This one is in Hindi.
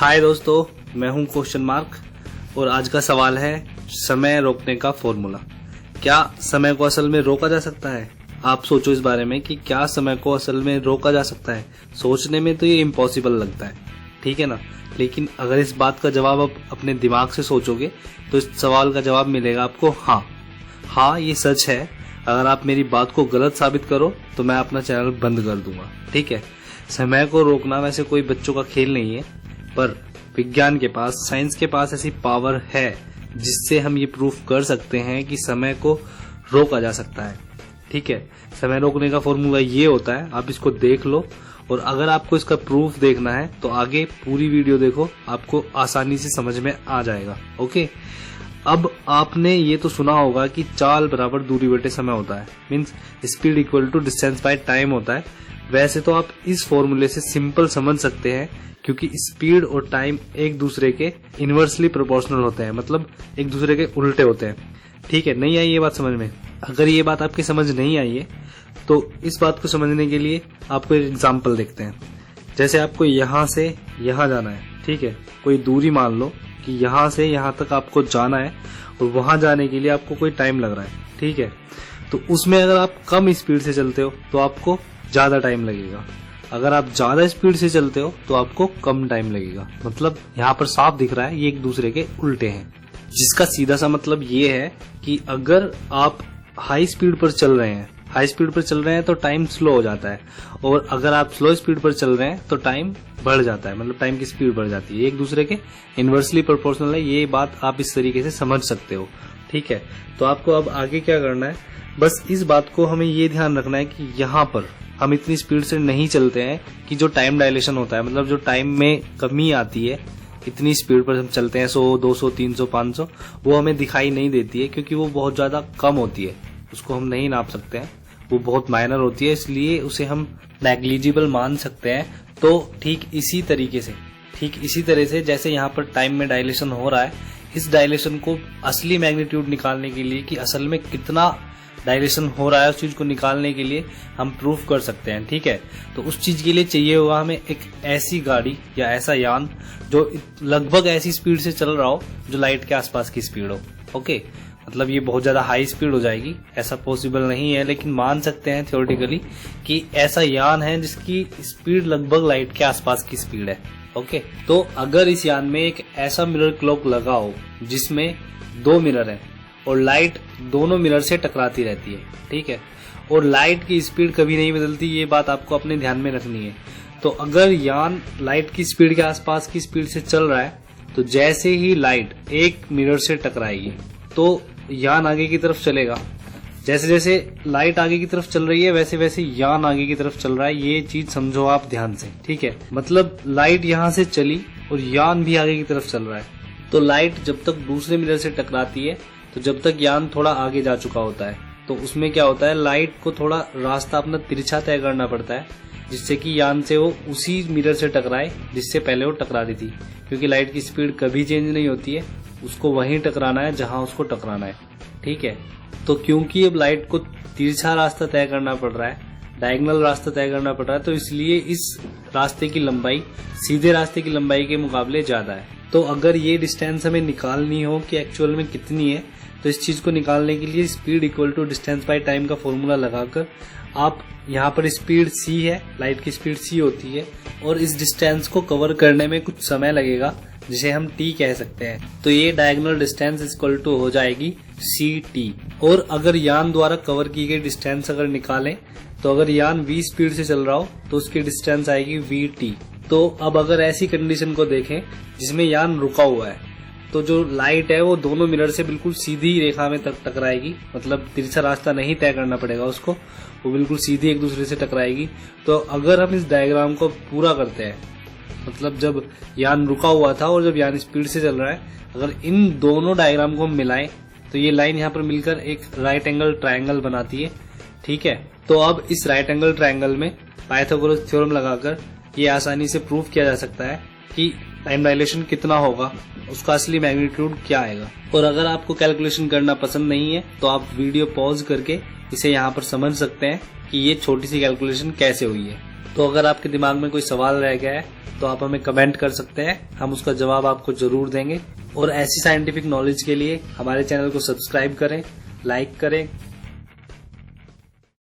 हाय दोस्तों, मैं हूं क्वेश्चन मार्क और आज का सवाल है समय रोकने का फॉर्मूला। क्या समय को असल में रोका जा सकता है? आप सोचो इस बारे में कि क्या समय को असल में रोका जा सकता है। सोचने में तो ये इम्पॉसिबल लगता है, ठीक है ना। लेकिन अगर इस बात का जवाब आप अपने दिमाग से सोचोगे तो इस सवाल का जवाब मिलेगा आपको हाँ, ये सच है। अगर आप मेरी बात को गलत साबित करो तो मैं अपना चैनल बंद कर दूंगा, ठीक है। समय को रोकना वैसे कोई बच्चों का खेल नहीं है, पर विज्ञान के पास, साइंस के पास ऐसी पावर है जिससे हम ये प्रूफ कर सकते हैं कि समय को रोका जा सकता है, ठीक है। समय रोकने का फॉर्मूला ये होता है, आप इसको देख लो। और अगर आपको इसका प्रूफ देखना है तो आगे पूरी वीडियो देखो, आपको आसानी से समझ में आ जाएगा। ओके, अब आपने ये तो सुना होगा कि चाल बराबर दूरी बटे समय होता है, means speed equal to distance by time होता है। वैसे तो आप इस फॉर्मूले से सिंपल समझ सकते हैं, क्योंकि स्पीड और टाइम एक दूसरे के इनवर्सली प्रोपोर्शनल होते हैं, मतलब एक दूसरे के उल्टे होते हैं, ठीक है। नहीं आई ये बात समझ में? अगर ये बात आपकी समझ नहीं आई है तो इस बात को समझने के लिए आपको एक एग्जांपल देखते हैं। जैसे आपको यहाँ से यहाँ जाना है, ठीक है। कोई दूरी मान लो कि यहाँ से यहाँ तक आपको जाना है और वहां जाने के लिए आपको कोई टाइम लग रहा है, ठीक है। तो उसमें अगर आप कम स्पीड से चलते हो तो आपको ज्यादा टाइम लगेगा, अगर आप ज्यादा स्पीड से चलते हो तो आपको कम टाइम लगेगा। मतलब यहाँ पर साफ दिख रहा है ये एक दूसरे के उल्टे हैं, जिसका सीधा सा मतलब ये है कि अगर आप हाई स्पीड पर चल रहे हैं तो टाइम स्लो हो जाता है, और अगर आप स्लो स्पीड पर चल रहे हैं तो टाइम बढ़ जाता है, मतलब टाइम की स्पीड बढ़ जाती है। एक दूसरे के इनवर्सली प्रोपोर्शनल है, ये बात आप इस तरीके से समझ सकते हो, ठीक है। तो आपको अब आगे क्या करना है, बस इस बात को हमें ये ध्यान रखना है कि यहाँ पर हम इतनी स्पीड से नहीं चलते हैं कि जो टाइम डायलेशन होता है, मतलब जो टाइम में कमी आती है, इतनी स्पीड पर हम चलते हैं 100, 200, 300, 500, वो हमें दिखाई नहीं देती है, क्योंकि वो बहुत ज्यादा कम होती है, उसको हम नहीं नाप सकते हैं, वो बहुत माइनर होती है, इसलिए उसे हम नेग्लिजिबल मान सकते हैं। तो ठीक इसी तरह से जैसे यहाँ पर टाइम में डायलेशन हो रहा है, इस डायलेशन को असली मैग्नीट्यूड निकालने के लिए कि असल में कितना डायलेशन हो रहा है, उस चीज को निकालने के लिए हम प्रूफ कर सकते हैं, ठीक है। तो उस चीज के लिए चाहिए होगा हमें एक ऐसी गाड़ी या ऐसा यान जो लगभग ऐसी स्पीड से चल रहा हो जो लाइट के आसपास की स्पीड हो। ओके, मतलब ये बहुत ज्यादा हाई स्पीड हो जाएगी, ऐसा पॉसिबल नहीं है, लेकिन मान सकते हैं थियोरेटिकली कि ऐसा यान है जिसकी स्पीड लगभग लाइट के आसपास की स्पीड है। ओके, तो अगर इस यान में एक ऐसा मिरर क्लॉक लगा हो जिसमें 2 मिरर है और लाइट दोनों मिरर से टकराती रहती है, ठीक है, और लाइट की स्पीड कभी नहीं बदलती, ये बात आपको अपने ध्यान में रखनी है। तो अगर यान लाइट की स्पीड के आसपास की स्पीड से चल रहा है तो जैसे ही लाइट एक मिरर से टकराएगी तो यान आगे की तरफ चलेगा। जैसे जैसे लाइट आगे की तरफ चल रही है वैसे वैसे यान आगे की तरफ चल रहा है, ये चीज समझो आप ध्यान से, ठीक है। मतलब लाइट यहाँ से चली और यान भी आगे की तरफ चल रहा है। तो लाइट जब तक दूसरे मिरर से टकराती है तो जब तक यान थोड़ा आगे जा चुका होता है तो उसमें क्या होता है, लाइट को थोड़ा रास्ता अपना तिरछा तय करना पड़ता है, जिससे कि यान से वो उसी मिरर से टकराए जिससे पहले वो टकरा रही थी, क्योंकि लाइट की स्पीड कभी चेंज नहीं होती है, उसको वहीं टकराना है जहां उसको टकराना है, ठीक है। तो क्योंकि अब लाइट को तिरछा रास्ता तय करना पड़ रहा है, डायगोनल रास्ता तय करना पड़ रहा है, तो इसलिए इस रास्ते की लंबाई सीधे रास्ते की लंबाई के मुकाबले ज्यादा है। तो अगर ये डिस्टेंस हमें निकालनी हो कि एक्चुअल में कितनी है, तो इस चीज को निकालने के लिए speed equal to distance by time का फॉर्मूला लगाकर आप यहाँ पर स्पीड c है, लाइट की स्पीड c होती है, और इस डिस्टेंस को कवर करने में कुछ समय लगेगा जिसे हम t कह सकते हैं। तो ये डायगोनल डिस्टेंस इक्वल टू हो जाएगी ct। और अगर यान द्वारा कवर की गई डिस्टेंस अगर निकालें तो अगर यान v स्पीड से चल रहा हो तो उसकी डिस्टेंस आएगी vt। तो अब अगर ऐसी कंडीशन को देखें जिसमें यान रुका हुआ है, तो जो लाइट है वो दोनों मिरर से बिल्कुल सीधी रेखा में टकराएगी, मतलब तिरछा रास्ता नहीं तय करना पड़ेगा उसको, वो बिल्कुल सीधी एक दूसरे से टकराएगी। तो अगर हम इस डायग्राम को पूरा करते हैं, मतलब जब यान रुका हुआ था और जब यान स्पीड से चल रहा है, अगर इन दोनों डायग्राम को हम मिलाएं तो ये लाइन यहाँ पर मिलकर एक राइट एंगल ट्रायंगल बनाती है, ठीक है। तो अब इस राइट एंगल ट्रायंगल में पाइथागोरस थ्योरम लगाकर ये आसानी से प्रूव किया जा सकता है कि टाइम डायलेशन कितना होगा, उसका असली मैग्नीट्यूड क्या आएगा। और अगर आपको कैलकुलेशन करना पसंद नहीं है तो आप वीडियो पॉज करके इसे यहाँ पर समझ सकते हैं कि ये छोटी सी कैलकुलेशन कैसे हुई है। तो अगर आपके दिमाग में कोई सवाल रह गया है तो आप हमें कमेंट कर सकते हैं, हम उसका जवाब आपको जरूर देंगे। और ऐसी साइंटिफिक नॉलेज के लिए हमारे चैनल को सब्सक्राइब करें, लाइक करें